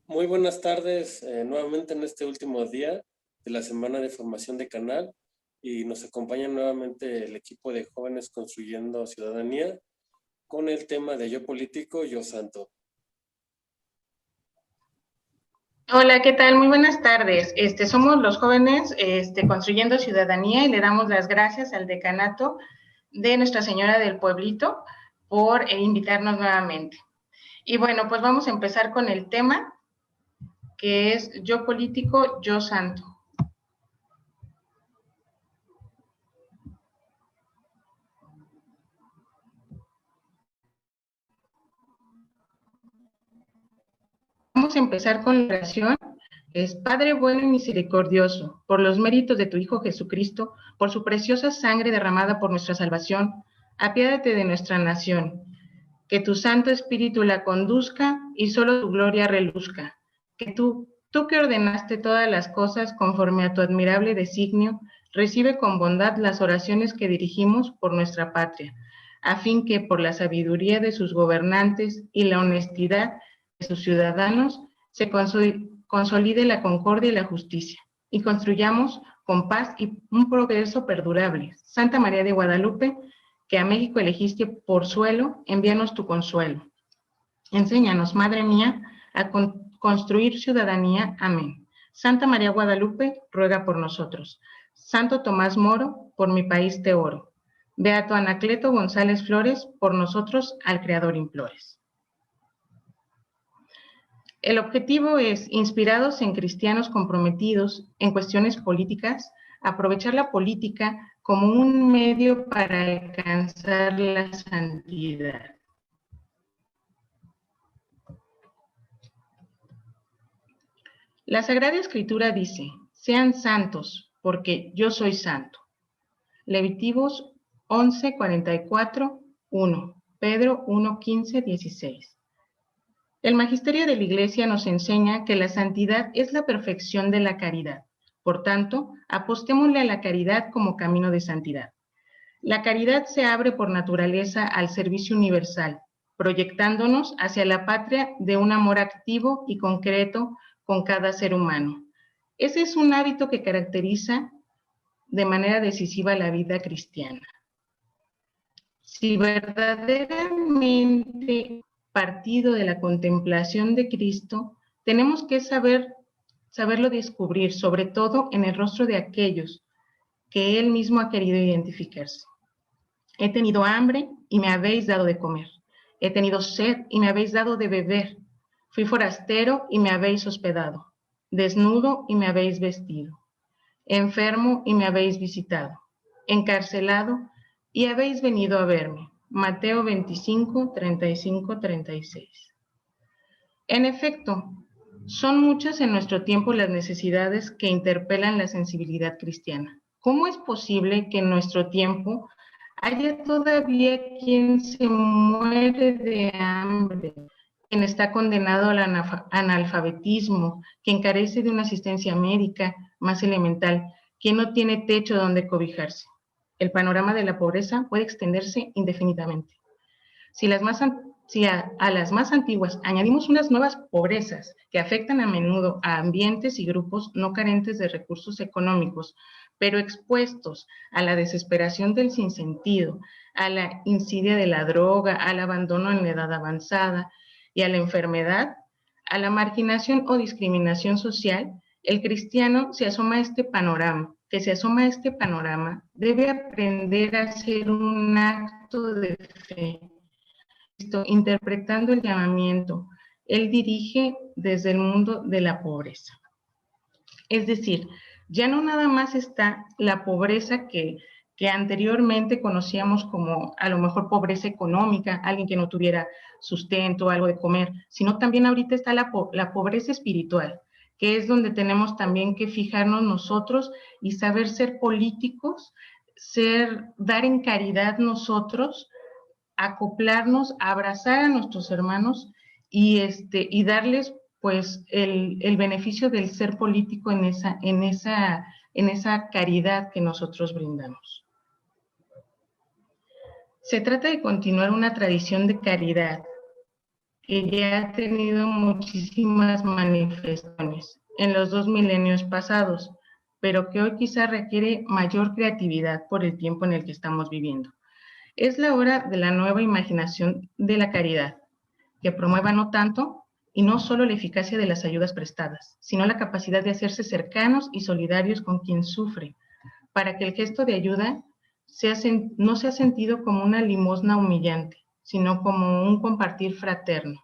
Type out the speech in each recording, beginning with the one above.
Muy buenas tardes, nuevamente en este último día de la semana de formación de canal y nos acompaña nuevamente el equipo de Jóvenes Construyendo Ciudadanía con el tema de Yo Político, Yo Santo. Hola, ¿qué tal? Muy buenas tardes. Somos los jóvenes Construyendo Ciudadanía y le damos las gracias al decanato de Nuestra Señora del Pueblito por invitarnos nuevamente. Y bueno, pues vamos a empezar con el tema que es Yo Político, Yo Santo. Vamos a empezar con la oración. Es Padre bueno y misericordioso, por los méritos de tu Hijo Jesucristo, por su preciosa sangre derramada por nuestra salvación, apiádate de nuestra nación. Que tu Santo Espíritu la conduzca y solo tu gloria reluzca. Que tú que ordenaste todas las cosas conforme a tu admirable designio, recibe con bondad las oraciones que dirigimos por nuestra patria, a fin que por la sabiduría de sus gobernantes y la honestidad de sus ciudadanos se consolide la concordia y la justicia, y construyamos con paz y un progreso perdurable. Santa María de Guadalupe, que a México elegiste por suelo, envíanos tu consuelo. Enséñanos, Madre mía, a construir ciudadanía. Amén. Santa María Guadalupe, ruega por nosotros. Santo Tomás Moro, por mi país te oro. Beato Anacleto González Flores, por nosotros al Creador implores. El objetivo es, inspirados en cristianos comprometidos en cuestiones políticas, aprovechar la política como un medio para alcanzar la santidad. La Sagrada Escritura dice, sean santos, porque yo soy santo. Levíticos 11:44, 1, Pedro 1:15, 16. El magisterio de la Iglesia nos enseña que la santidad es la perfección de la caridad. Por tanto, apostémosle a la caridad como camino de santidad. La caridad se abre por naturaleza al servicio universal, proyectándonos hacia la patria de un amor activo y concreto con cada ser humano. Ese es un hábito que caracteriza de manera decisiva la vida cristiana. Si verdaderamente partido de la contemplación de Cristo, tenemos que saberlo descubrir, sobre todo en el rostro de aquellos que Él mismo ha querido identificarse. He tenido hambre y me habéis dado de comer. He tenido sed y me habéis dado de beber. Fui forastero y me habéis hospedado. Desnudo y me habéis vestido. Enfermo y me habéis visitado. Encarcelado y habéis venido a verme. Mateo 25, 35, 36. En efecto, son muchas en nuestro tiempo las necesidades que interpelan la sensibilidad cristiana. ¿Cómo es posible que en nuestro tiempo haya todavía quien se muere de hambre, quien está condenado al analfabetismo, quien carece de una asistencia médica más elemental, quien no tiene techo donde cobijarse? El panorama de la pobreza puede extenderse indefinidamente. Si a las más antiguas añadimos unas nuevas pobrezas que afectan a menudo a ambientes y grupos no carentes de recursos económicos, pero expuestos a la desesperación del sinsentido, a la insidia de la droga, al abandono en la edad avanzada y a la enfermedad, a la marginación o discriminación social, el cristiano se asoma a este panorama, debe aprender a hacer un acto de fe, interpretando el llamamiento. Él dirige desde el mundo de la pobreza. Es decir, ya no nada más está la pobreza que anteriormente conocíamos como a lo mejor pobreza económica, alguien que no tuviera sustento, algo de comer, sino también ahorita está la pobreza espiritual, que es donde tenemos también que fijarnos nosotros y saber ser políticos, dar en caridad nosotros, acoplarnos, abrazar a nuestros hermanos y darles pues el beneficio del ser político en esa caridad que nosotros brindamos. Se trata de continuar una tradición de caridad que ya ha tenido muchísimas manifestaciones en los 2 milenios pasados, pero que hoy quizá requiere mayor creatividad por el tiempo en el que estamos viviendo. Es la hora de la nueva imaginación de la caridad, que promueva no tanto y no solo la eficacia de las ayudas prestadas, sino la capacidad de hacerse cercanos y solidarios con quien sufre, para que el gesto de ayuda no sea sentido como una limosna humillante, sino como un compartir fraterno.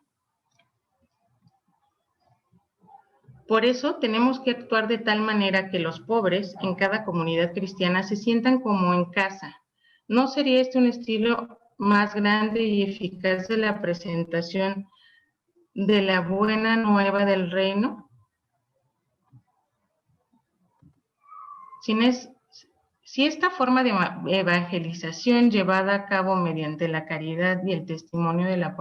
Por eso tenemos que actuar de tal manera que los pobres en cada comunidad cristiana se sientan como en casa. ¿No sería este un estilo más grande y eficaz de la presentación de la buena nueva del reino? Si esta forma de evangelización llevada a cabo mediante la caridad y el testimonio de la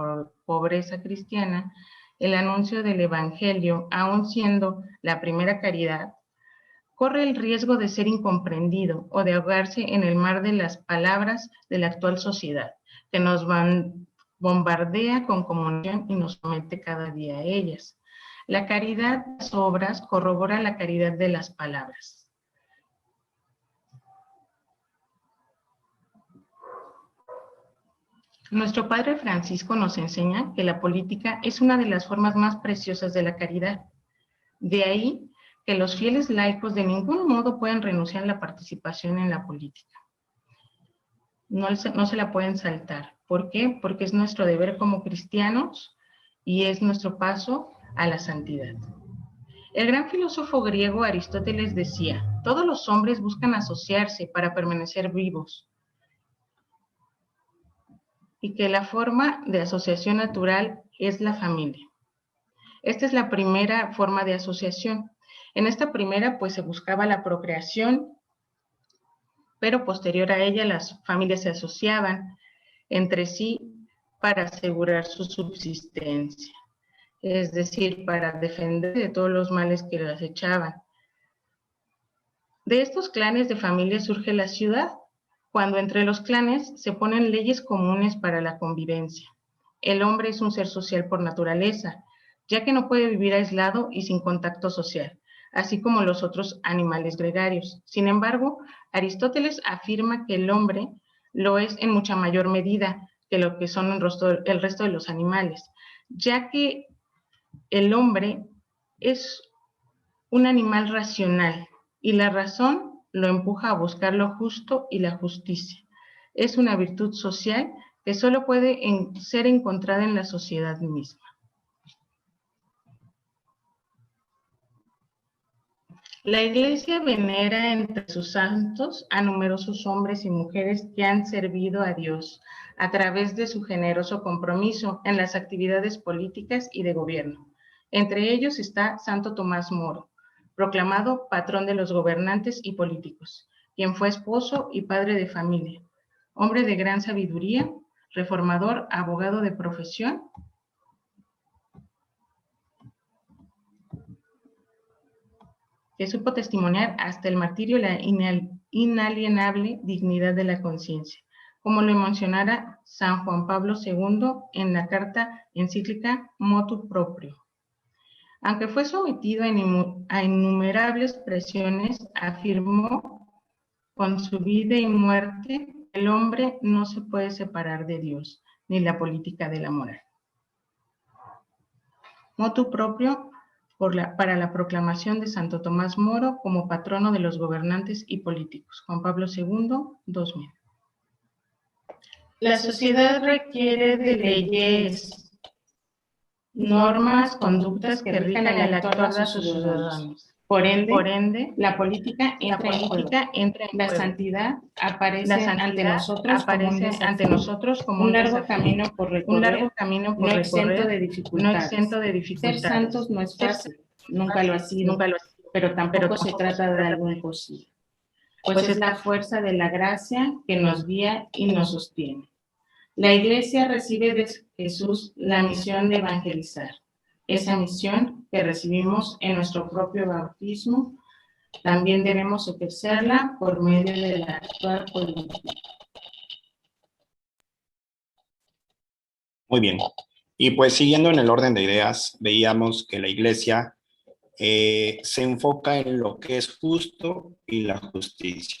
pobreza cristiana, el anuncio del evangelio, aun siendo la primera caridad, corre el riesgo de ser incomprendido o de ahogarse en el mar de las palabras de la actual sociedad, que nos bombardea con comunión y nos somete cada día a ellas. La caridad de las obras corrobora la caridad de las palabras. Nuestro Padre Francisco nos enseña que la política es una de las formas más preciosas de la caridad. De ahí que los fieles laicos de ningún modo pueden renunciar a la participación en la política. No se la pueden saltar. ¿Por qué? Porque es nuestro deber como cristianos y es nuestro paso a la santidad. El gran filósofo griego Aristóteles decía: todos los hombres buscan asociarse para permanecer vivos, y que la forma de asociación natural es la familia. Esta es la primera forma de asociación. En esta primera, pues se buscaba la procreación, pero posterior a ella las familias se asociaban entre sí para asegurar su subsistencia, es decir, para defender de todos los males que las echaban. De estos clanes de familia surge la ciudad, cuando entre los clanes se ponen leyes comunes para la convivencia. El hombre es un ser social por naturaleza, ya que no puede vivir aislado y sin contacto social, así como los otros animales gregarios. Sin embargo, Aristóteles afirma que el hombre lo es en mucha mayor medida que lo que son el resto de los animales, ya que el hombre es un animal racional y la razón lo empuja a buscar lo justo y la justicia. Es una virtud social que solo puede ser encontrada en la sociedad misma. La Iglesia venera entre sus santos a numerosos hombres y mujeres que han servido a Dios a través de su generoso compromiso en las actividades políticas y de gobierno. Entre ellos está Santo Tomás Moro, proclamado patrón de los gobernantes y políticos, quien fue esposo y padre de familia, hombre de gran sabiduría, reformador, abogado de profesión, que supo testimoniar hasta el martirio la inalienable dignidad de la conciencia, como lo mencionara San Juan Pablo II en la carta encíclica Motu Proprio. Aunque fue sometido a innumerables presiones, afirmó: con su vida y muerte, el hombre no se puede separar de Dios, ni la política de la moral. Motu Proprio para la proclamación de Santo Tomás Moro como patrono de los gobernantes y políticos. Juan Pablo II, 2000. La sociedad requiere de leyes, normas, conductas que rijan el actuar de sus ciudadanos. Por ende, la política entra en juego. La santidad aparece ante nosotros como un largo camino por recorrer, no exento de dificultades. Ser santos no es fácil, nunca lo ha sido, pero tampoco se trata de algo imposible, pues es la fuerza de la gracia que nos guía y nos sostiene. La Iglesia recibe de Jesús la misión de evangelizar. Esa misión que recibimos en nuestro propio bautismo, también debemos ejercerla por medio de la actual política. Muy bien. Y pues siguiendo en el orden de ideas, veíamos que la iglesia se enfoca en lo que es justo y la justicia.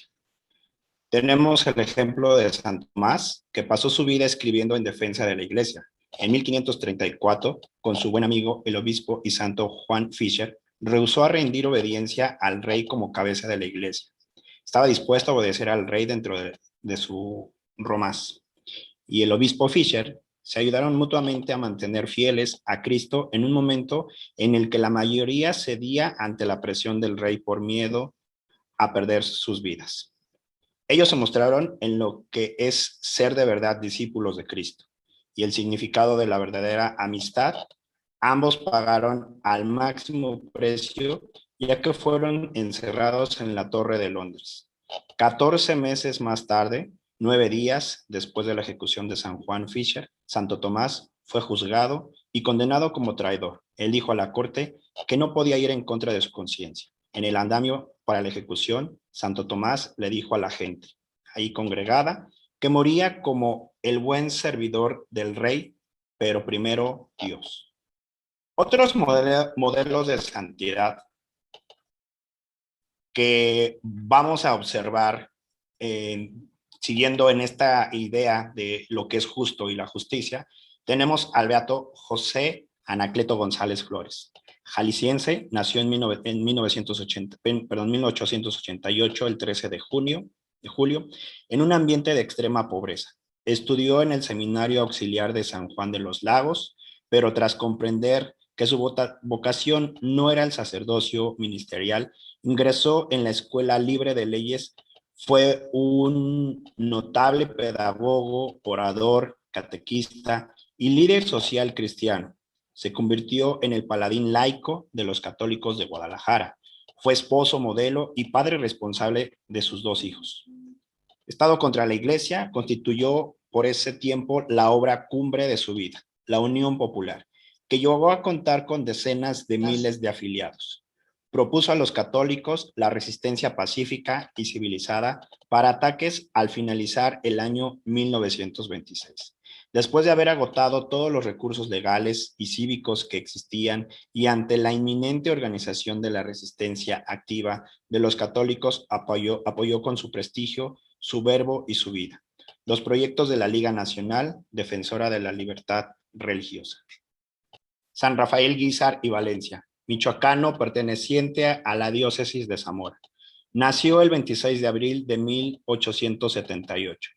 Tenemos el ejemplo de San Tomás, que pasó su vida escribiendo en defensa de la iglesia. En 1534, con su buen amigo el obispo y santo Juan Fisher, rehusó a rendir obediencia al rey como cabeza de la iglesia. Estaba dispuesto a obedecer al rey dentro de su romás. Y el obispo Fisher se ayudaron mutuamente a mantener fieles a Cristo en un momento en el que la mayoría cedía ante la presión del rey por miedo a perder sus vidas. Ellos se mostraron en lo que es ser de verdad discípulos de Cristo y el significado de la verdadera amistad. Ambos pagaron al máximo precio, ya que fueron encerrados en la Torre de Londres. 14 meses más tarde, 9 días después de la ejecución de San Juan Fisher, Santo Tomás fue juzgado y condenado como traidor. Él dijo a la corte que no podía ir en contra de su conciencia. En el andamio para la ejecución, Santo Tomás le dijo a la gente, ahí congregada, que moría como el buen servidor del rey, pero primero Dios. Otros modelos de santidad que vamos a observar siguiendo en esta idea de lo que es justo y la justicia, tenemos al beato José Anacleto González Flores. Jalisciense, nació en 1888, el 13 de julio, en un ambiente de extrema pobreza. Estudió en el Seminario Auxiliar de San Juan de los Lagos, pero tras comprender que su vocación no era el sacerdocio ministerial, ingresó en la Escuela Libre de Leyes. Fue un notable pedagogo, orador, catequista y líder social cristiano. Se convirtió en el paladín laico de los católicos de Guadalajara. Fue esposo, modelo y padre responsable de sus 2 hijos. Estado contra la Iglesia constituyó por ese tiempo la obra cumbre de su vida, la Unión Popular, que llegó a contar con decenas de miles de afiliados. Propuso a los católicos la resistencia pacífica y civilizada para ataques al finalizar el año 1926. Después de haber agotado todos los recursos legales y cívicos que existían y ante la inminente organización de la resistencia activa de los católicos, apoyó con su prestigio, su verbo y su vida los proyectos de la Liga Nacional, defensora de la libertad religiosa. San Rafael Guízar y Valencia, michoacano perteneciente a la diócesis de Zamora. Nació el 26 de abril de 1878.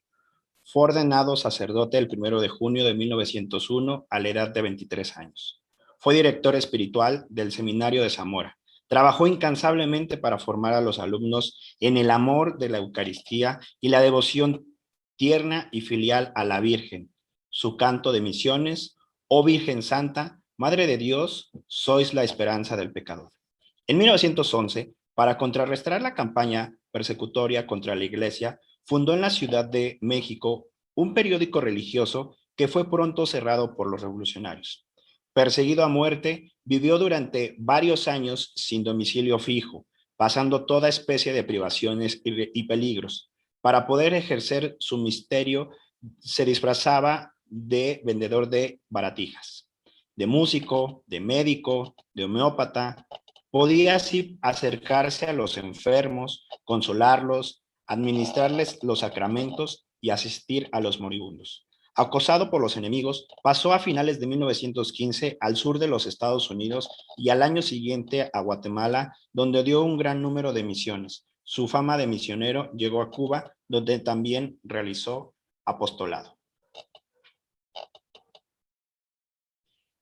Fue ordenado sacerdote el 1 de junio de 1901 a la edad de 23 años. Fue director espiritual del Seminario de Zamora. Trabajó incansablemente para formar a los alumnos en el amor de la Eucaristía y la devoción tierna y filial a la Virgen. Su canto de misiones, oh Virgen Santa, Madre de Dios, sois la esperanza del pecador. En 1911, para contrarrestar la campaña persecutoria contra la Iglesia, fundó en la Ciudad de México un periódico religioso que fue pronto cerrado por los revolucionarios. Perseguido a muerte, vivió durante varios años sin domicilio fijo, pasando toda especie de privaciones y peligros. Para poder ejercer su misterio, se disfrazaba de vendedor de baratijas, de músico, de médico, de homeópata. Podía así acercarse a los enfermos, consolarlos, administrarles los sacramentos y asistir a los moribundos. Acosado por los enemigos, pasó a finales de 1915 al sur de los Estados Unidos y al año siguiente a Guatemala, donde dio un gran número de misiones. Su fama de misionero llegó a Cuba, donde también realizó apostolado.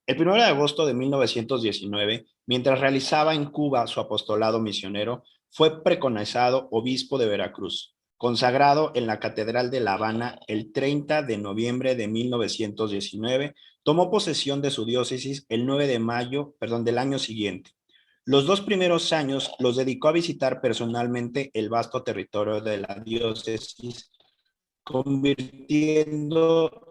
El 1 de agosto de 1919, mientras realizaba en Cuba su apostolado misionero, fue preconizado obispo de Veracruz, consagrado en la Catedral de La Habana el 30 de noviembre de 1919, tomó posesión de su diócesis el 9 de mayo, del año siguiente. Los 2 primeros años los dedicó a visitar personalmente el vasto territorio de la diócesis, convirtiendo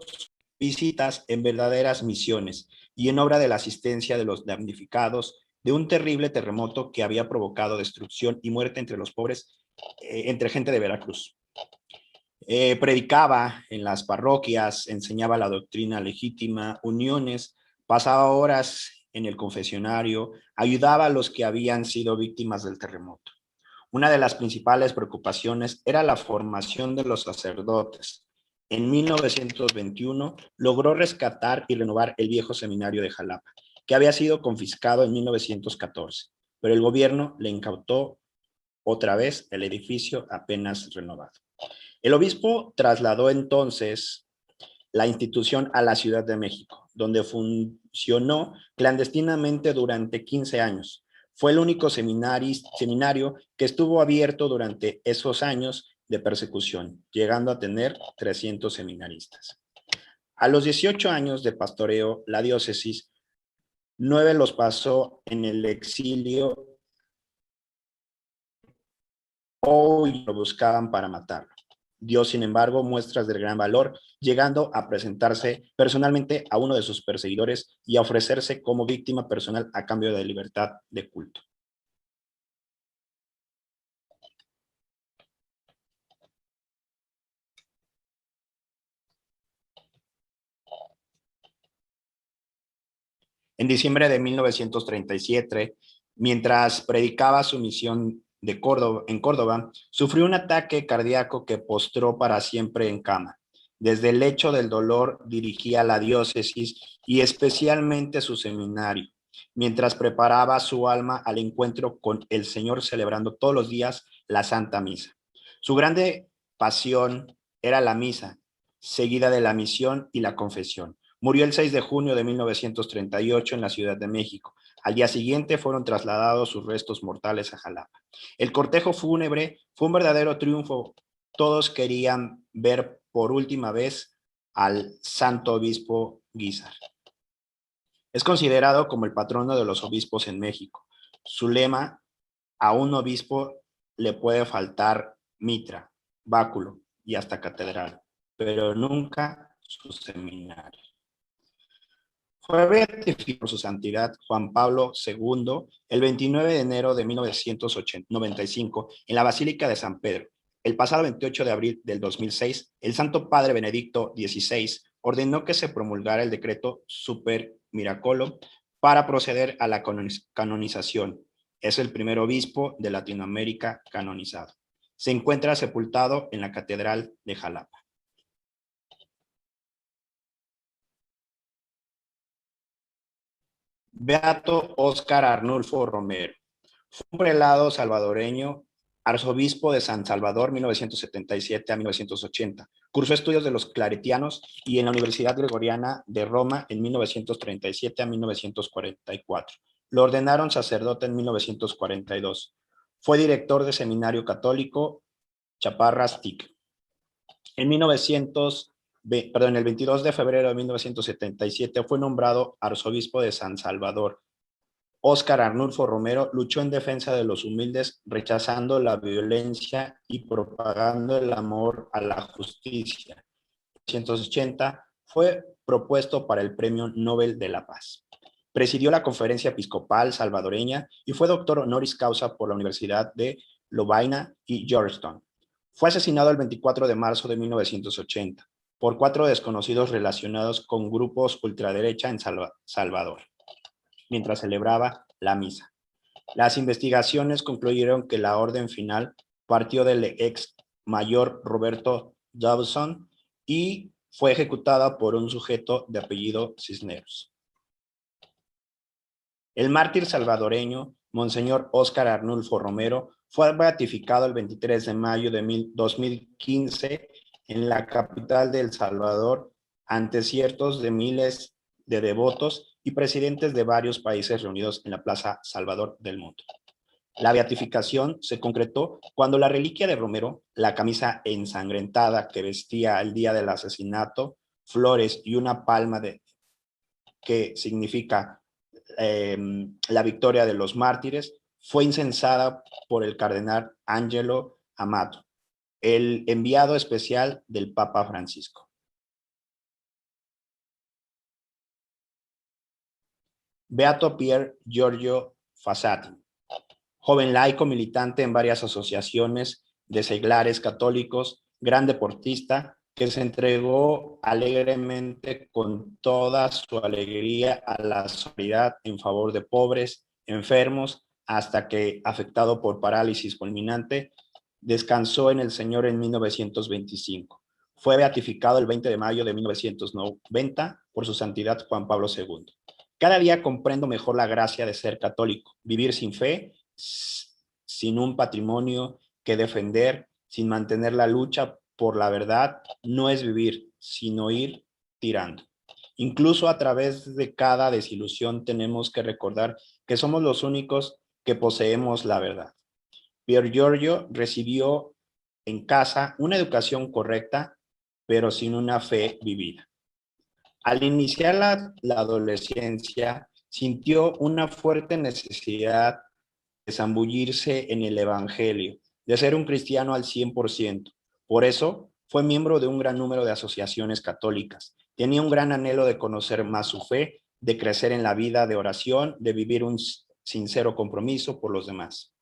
visitas en verdaderas misiones y en obra de la asistencia de los damnificados de un terrible terremoto que había provocado destrucción y muerte entre los pobres, entre gente de Veracruz. Predicaba en las parroquias, enseñaba la doctrina legítima, uniones, Pasaba horas en el confesionario, ayudaba a los que habían sido víctimas del terremoto. Una de las principales preocupaciones era la formación de los sacerdotes. En 1921 logró rescatar y renovar el viejo seminario de Jalapa, que había sido confiscado en 1914, pero el gobierno le incautó otra vez el edificio apenas renovado. El obispo trasladó entonces la institución a la Ciudad de México, donde funcionó clandestinamente durante 15 años. Fue el único seminario que estuvo abierto durante esos años de persecución, llegando a tener 300 seminaristas. A los 18 años de pastoreo, la diócesis 9 los pasó en el exilio o lo buscaban para matarlo. Dio, sin embargo, muestras de gran valor, llegando a presentarse personalmente a uno de sus perseguidores y a ofrecerse como víctima personal a cambio de libertad de culto. En diciembre de 1937, mientras predicaba su misión en Córdoba, sufrió un ataque cardíaco que postró para siempre en cama. Desde el lecho del dolor dirigía la diócesis y especialmente su seminario, mientras preparaba su alma al encuentro con el Señor celebrando todos los días la Santa Misa. Su grande pasión era la misa, seguida de la misión y la confesión. Murió el 6 de junio de 1938 en la Ciudad de México. Al día siguiente fueron trasladados sus restos mortales a Jalapa. El cortejo fúnebre fue un verdadero triunfo. Todos querían ver por última vez al santo obispo Guízar. Es considerado como el patrono de los obispos en México. Su lema: a un obispo le puede faltar mitra, báculo y hasta catedral, pero nunca su seminario. Fue beatificado por su santidad Juan Pablo II el 29 de enero de 1995 en la Basílica de San Pedro. El pasado 28 de abril del 2006, el Santo Padre Benedicto XVI ordenó que se promulgara el decreto Super Miracolo para proceder a la canonización. Es el primer obispo de Latinoamérica canonizado. Se encuentra sepultado en la Catedral de Jalapa. Beato Óscar Arnulfo Romero. Fue un prelado salvadoreño, arzobispo de San Salvador 1977 a 1980. Cursó estudios de los claretianos y en la Universidad Gregoriana de Roma en 1937 a 1944. Lo ordenaron sacerdote en 1942. Fue director de Seminario Católico Chaparras TIC. En el 22 de febrero de 1977 fue nombrado arzobispo de San Salvador. Óscar Arnulfo Romero luchó en defensa de los humildes, rechazando la violencia y propagando el amor a la justicia. En 1980 fue propuesto para el Premio Nobel de la Paz. Presidió la Conferencia Episcopal Salvadoreña y fue doctor honoris causa por la Universidad de Lovaina y Georgetown. Fue asesinado el 24 de marzo de 1980 por 4 desconocidos relacionados con grupos ultraderecha en Salvador, mientras celebraba la misa. Las investigaciones concluyeron que la orden final partió del ex mayor Roberto Dawson y fue ejecutada por un sujeto de apellido Cisneros. El mártir salvadoreño, Monseñor Óscar Arnulfo Romero, fue beatificado el 23 de mayo de 2015 en la capital de El Salvador ante cientos de miles de devotos y presidentes de varios países reunidos en la Plaza Salvador del Mundo. La beatificación se concretó cuando la reliquia de Romero, la camisa ensangrentada que vestía el día del asesinato, flores y una palma que significa la victoria de los mártires, fue incensada por el cardenal Angelo Amato, el enviado especial del Papa Francisco. Beato Pier Giorgio Fossati, joven laico militante en varias asociaciones de seglares católicos, gran deportista, que se entregó alegremente con toda su alegría a la solidaridad en favor de pobres, enfermos, hasta que, afectado por parálisis fulminante, descansó en el Señor en 1925. Fue beatificado el 20 de mayo de 1990 por su santidad Juan Pablo II. Cada día comprendo mejor la gracia de ser católico, vivir sin fe, sin un patrimonio que defender, sin mantener la lucha por la verdad, no es vivir, sino ir tirando. Incluso a través de cada desilusión tenemos que recordar que somos los únicos que poseemos la verdad. Pier Giorgio recibió en casa una educación correcta, pero sin una fe vivida. Al iniciar la adolescencia, sintió una fuerte necesidad de zambullirse en el Evangelio, de ser un cristiano al 100%. Por eso, fue miembro de un gran número de asociaciones católicas. Tenía un gran anhelo de conocer más su fe, de crecer en la vida de oración, de vivir un sincero compromiso por los demás.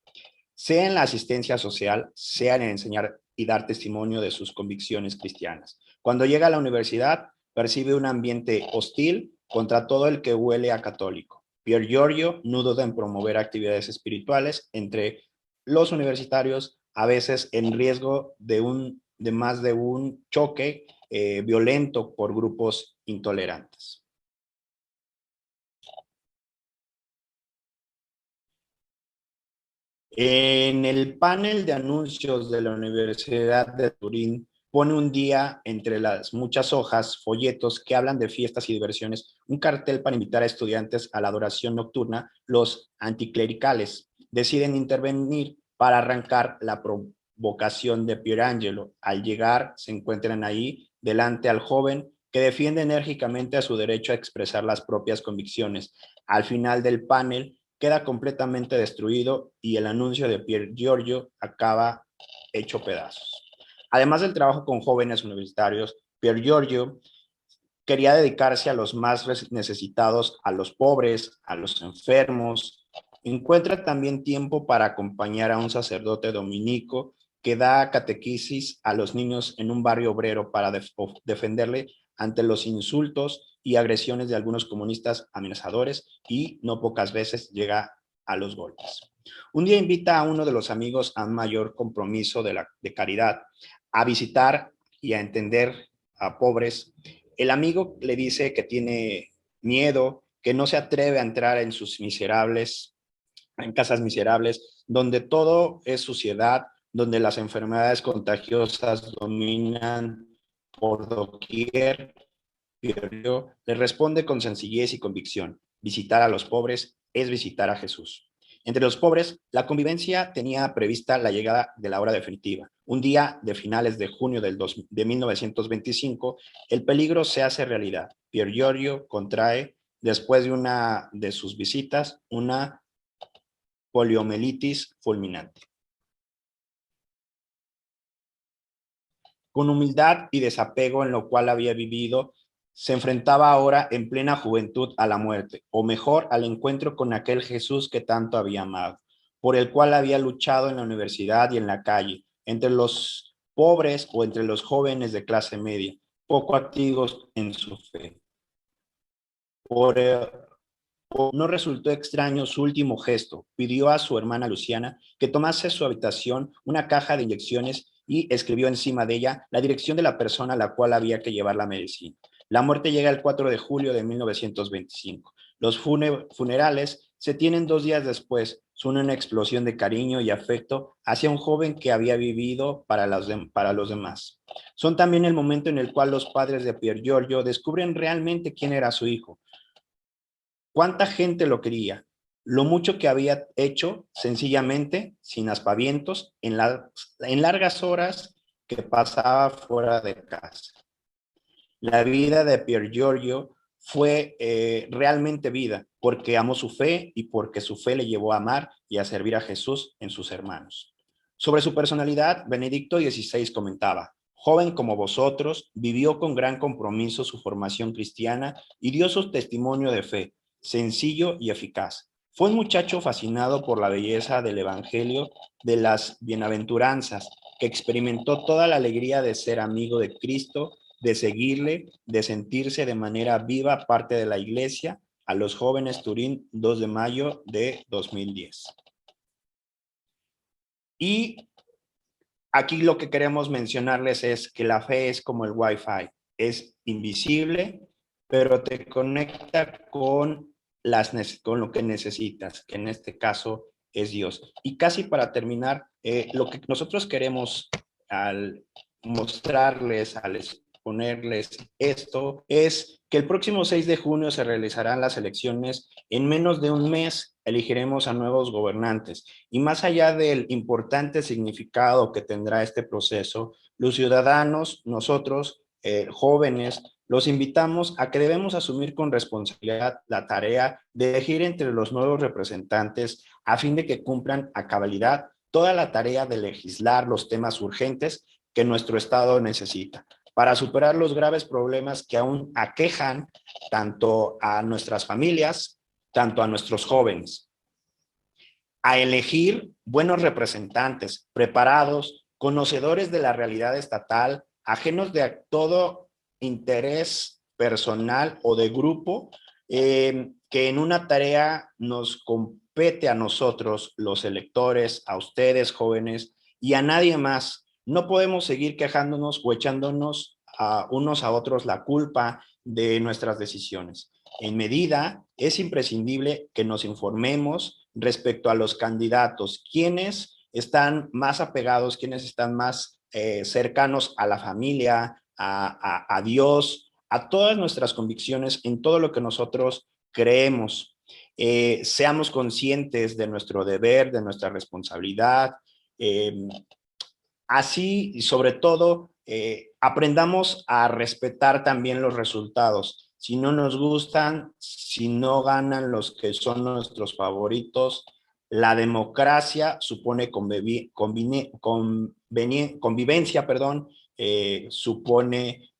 Sea en la asistencia social, sea en enseñar y dar testimonio de sus convicciones cristianas. Cuando llega a la universidad, percibe un ambiente hostil contra todo el que huele a católico. Pier Giorgio no duda en promover actividades espirituales entre los universitarios, a veces en riesgo de más de un choque violento por grupos intolerantes. En el panel de anuncios de la Universidad de Turín pone un día entre las muchas hojas, folletos que hablan de fiestas y diversiones, un cartel para invitar a estudiantes a la adoración nocturna. Los anticlericales deciden intervenir para arrancar la provocación de Pierangelo. Al llegar, se encuentran ahí delante al joven que defiende enérgicamente a su derecho a expresar las propias convicciones. Al final del panel, queda completamente destruido y el anuncio de Pier Giorgio acaba hecho pedazos. Además del trabajo con jóvenes universitarios, Pier Giorgio quería dedicarse a los más necesitados, a los pobres, a los enfermos. Encuentra también tiempo para acompañar a un sacerdote dominico que da catequesis a los niños en un barrio obrero para defenderle ante los insultos y agresiones de algunos comunistas amenazadores, y no pocas veces llega a los golpes. Un día invita a uno de los amigos a un mayor compromiso de caridad, a visitar y a entender a pobres. El amigo le dice que tiene miedo, que no se atreve a entrar en casas miserables, donde todo es suciedad, donde las enfermedades contagiosas dominan por doquier. Pero le responde con sencillez y convicción: visitar a los pobres es visitar a Jesús. Entre los pobres, la convivencia tenía prevista la llegada de la hora definitiva. Un día de finales de junio de 1925, el peligro se hace realidad. Pier Giorgio contrae, después de una de sus visitas, una poliomielitis fulminante. Con humildad y desapego en lo cual había vivido, se enfrentaba ahora en plena juventud a la muerte, o mejor, al encuentro con aquel Jesús que tanto había amado, por el cual había luchado en la universidad y en la calle, entre los pobres o entre los jóvenes de clase media, poco activos en su fe. No resultó extraño su último gesto. Pidió a su hermana Luciana que tomase su habitación una caja de inyecciones y escribió encima de ella la dirección de la persona a la cual había que llevar la medicina. La muerte llega el 4 de julio de 1925. Los funerales se tienen 2 días después. Son una explosión de cariño y afecto hacia un joven que había vivido para los demás. Son también el momento en el cual los padres de Pier Giorgio descubren realmente quién era su hijo. ¿Cuánta gente lo quería? Lo mucho que había hecho, sencillamente, sin aspavientos, en largas horas que pasaba fuera de casa. La vida de Pier Giorgio fue realmente vida, porque amó su fe y porque su fe le llevó a amar y a servir a Jesús en sus hermanos. Sobre su personalidad, Benedicto XVI comentaba: joven como vosotros, vivió con gran compromiso su formación cristiana y dio su testimonio de fe, sencillo y eficaz. Fue un muchacho fascinado por la belleza del Evangelio de las bienaventuranzas que experimentó toda la alegría de ser amigo de Cristo, de seguirle, de sentirse de manera viva parte de la iglesia, a los jóvenes Turín, 2 de mayo de 2010. Y aquí lo que queremos mencionarles es que la fe es como el Wi-Fi, es invisible, pero te conecta con lo que necesitas, que en este caso es Dios. Y casi para terminar, lo que nosotros queremos al mostrarles, al exponerles esto, es que el próximo 6 de junio se realizarán las elecciones. En menos de un mes elegiremos a nuevos gobernantes. Y más allá del importante significado que tendrá este proceso, los ciudadanos, nosotros, jóvenes, los invitamos a que debemos asumir con responsabilidad la tarea de elegir entre los nuevos representantes a fin de que cumplan a cabalidad toda la tarea de legislar los temas urgentes que nuestro Estado necesita para superar los graves problemas que aún aquejan tanto a nuestras familias, tanto a nuestros jóvenes. A elegir buenos representantes, preparados, conocedores de la realidad estatal, ajenos de todo interés personal o de grupo, que en una tarea nos compete a nosotros, los electores, a ustedes jóvenes y a nadie más. No podemos seguir quejándonos o echándonos a unos a otros la culpa de nuestras decisiones. En medida, es imprescindible que nos informemos respecto a los candidatos, quiénes están más apegados, quiénes están más cercanos a la familia, a Dios, a todas nuestras convicciones en todo lo que nosotros creemos. Seamos conscientes de nuestro deber, de nuestra responsabilidad. Así, y sobre todo, aprendamos a respetar también los resultados. Si no nos gustan, si no ganan los que son nuestros favoritos, la democracia supone convivencia, supone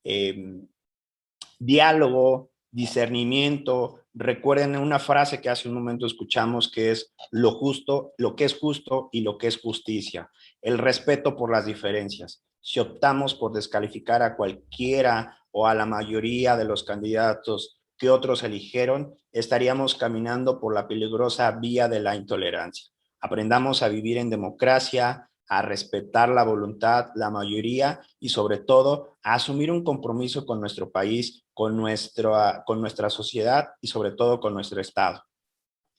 diálogo, discernimiento. Recuerden una frase que hace un momento escuchamos, que es lo justo, lo que es justo y lo que es justicia. El respeto por las diferencias. Si optamos por descalificar a cualquiera o a la mayoría de los candidatos que otros eligieron, estaríamos caminando por la peligrosa vía de la intolerancia. Aprendamos a vivir en democracia, a respetar la voluntad, la mayoría y sobre todo a asumir un compromiso con nuestro país, con nuestra sociedad y sobre todo con nuestro Estado,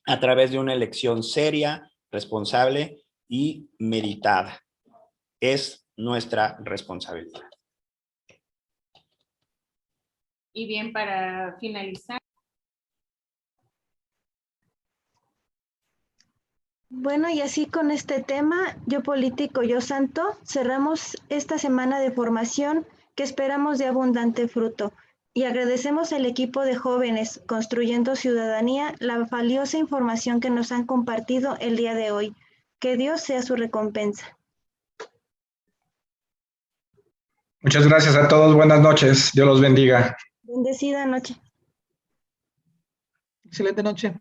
a través de una elección seria, responsable y meditada. Es nuestra responsabilidad. Y bien, para finalizar. Bueno, y así con este tema, Yo Político, Yo Santo, cerramos esta semana de formación que esperamos de abundante fruto. Y agradecemos al equipo de jóvenes Construyendo Ciudadanía la valiosa información que nos han compartido el día de hoy. Que Dios sea su recompensa. Muchas gracias a todos. Buenas noches. Dios los bendiga. Bendecida noche. Excelente noche.